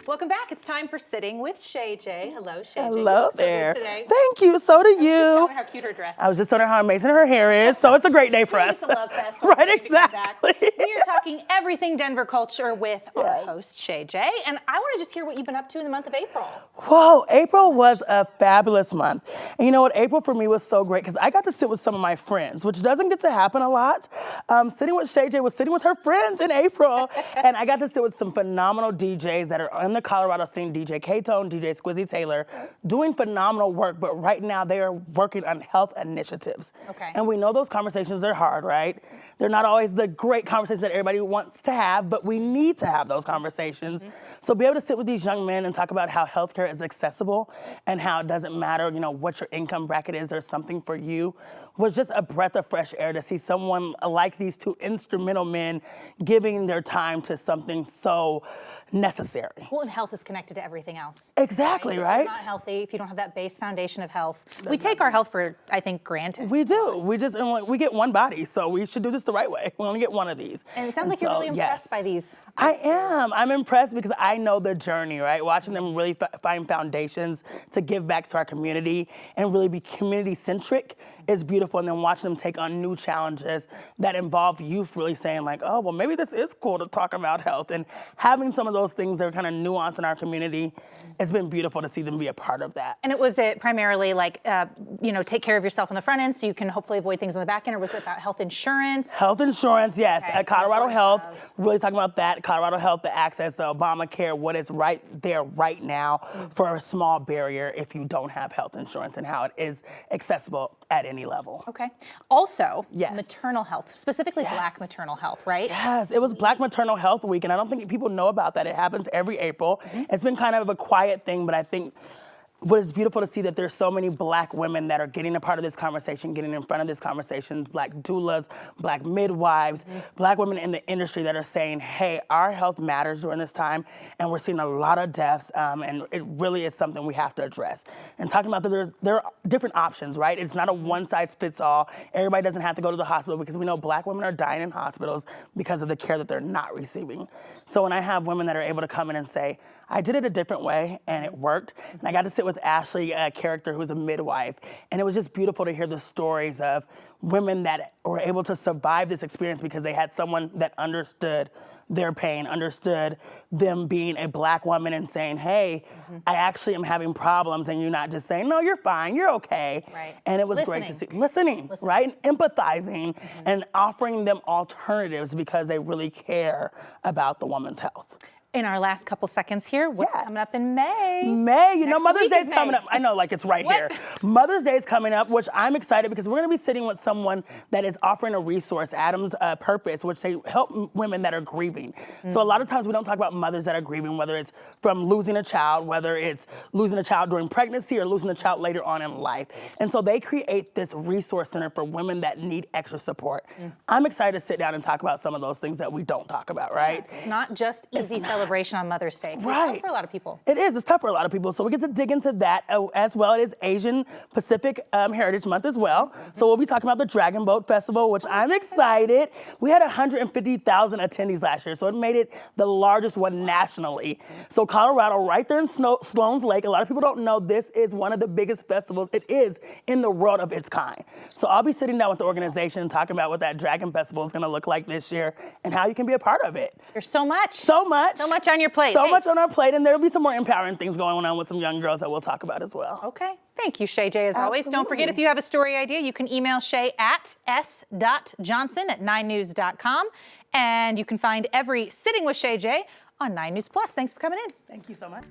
Welcome back. It's time for Sitting with Shay J. Hello, Shay J. Hello there. Today. Thank you. So do you. I was just telling her how cute her dress is. I was just telling her how amazing her hair is. So it's a great day for us. It's a love fest. Right, exactly. We are talking everything Denver culture with our Yes. host, Shay J. And I want to just hear what you've been up to in the month of April. Whoa, April was a fabulous month. And you know what? April for me was so great because I got to sit with some of my friends, which doesn't get to happen a lot. Sitting with Shay J was sitting with her friends in April. And I got to sit with some phenomenal DJs that are in the Colorado scene, DJ K-Tone, DJ Squizzy Taylor, doing phenomenal work. But right now they are working on health initiatives. Okay. And we know those conversations are hard, right? They're not always the great conversations that everybody wants to have, but we need to have those conversations. So be able to sit with these young men and talk about how healthcare is accessible and how it doesn't matter, you know, what your income bracket is, there's something for you, was just a breath of fresh air to see someone like these two instrumental men giving their time to something so necessary. Well, and health is connected to everything else. Exactly, right? If you're not healthy, if you don't have that base foundation of health, we take our health for, I think, granted. We do. We get one body, so we should do this the right way. We only get one of these. And it sounds like you're really impressed by these. I am. I'm impressed because I know the journey, right? Watching them really find foundations to give back to our community and really be community-centric is beautiful. And then watching them take on new challenges that involve youth really saying like, oh, well, maybe this is cool to talk about health. And having some of those things that are kind of nuanced in our community, it's been beautiful to see them be a part of that. And was it primarily like, you know, take care of yourself on the front end so you can hopefully avoid things on the back end, or was it about health insurance? Health insurance, yes. Okay. Colorado Health, really talking about that. Colorado Health, the access to Obamacare, what is right there right now for a small barrier if you don't have health insurance and how it is accessible at any level. Okay. Also, Yes. maternal health, specifically Yes. Black Maternal Health, right? Yes, it was Black Maternal Health Week, and I don't think people know about that. It happens every April. It's been kind of a quiet thing, but I think what is beautiful to see that there's so many Black women that are getting a part of this conversation, getting in front of this conversation, Black doulas, Black midwives, Black women in the industry that are saying, hey, our health matters during this time, and we're seeing a lot of deaths, and it really is something we have to address. And talking about that there are different options, right? It's not a one-size-fits-all. Everybody doesn't have to go to the hospital because we know Black women are dying in hospitals because of the care that they're not receiving. So when I have women that are able to come in and say, I did it a different way, and it worked. And I got to sit with Ashley, a character who's a midwife, and it was just beautiful to hear the stories of women that were able to survive this experience because they had someone that understood their pain, understood them being a Black woman and saying, hey, I actually am having problems, and you're not just saying, no, you're fine, you're okay. Right. And it was great to see, listening, right? And empathizing and offering them alternatives because they really care about the woman's health. In our last couple seconds here, what's Yes. coming up in May? May, you know, Next Mother's week Day is is coming May. up. I know, like it's right What? here. Mother's Day is coming up, which I'm excited because we're gonna be sitting with someone that is offering a resource, Adam's Purpose, which they help women that are grieving. So a lot of times we don't talk about mothers that are grieving, whether it's from losing a child, whether it's losing a child during pregnancy or losing a child later on in life. And so they create this resource center for women that need extra support. I'm excited to sit down and talk about some of those things that we don't talk about, right? It's not just easy celebration on Mother's Day. It's Right. tough for a lot of people. It is. It's tough for a lot of people. So we get to dig into that as well. It is Asian Pacific Heritage Month as well. So we'll be talking about the Dragon Boat Festival, which I'm excited. We had 150,000 attendees last year, so it made it the largest one nationally. So Colorado, right there in Sloan's Lake, a lot of people don't know this is one of the biggest festivals it is in the world of its kind. So I'll be sitting down with the organization and talking about what that Dragon Festival is gonna look like this year and how you can be a part of it. There's so much. So much. So much on your plate. So Hey. much on our plate, and there'll be some more empowering things going on with some young girls that we'll talk about as well. Okay. Thank you, Shay J, as always. Don't forget, Absolutely. if you have a story idea, you can email Shay at s.johnson@9news.com. And you can find every Sitting with Shay J on 9 News Plus. Thanks for coming in. Thank you so much.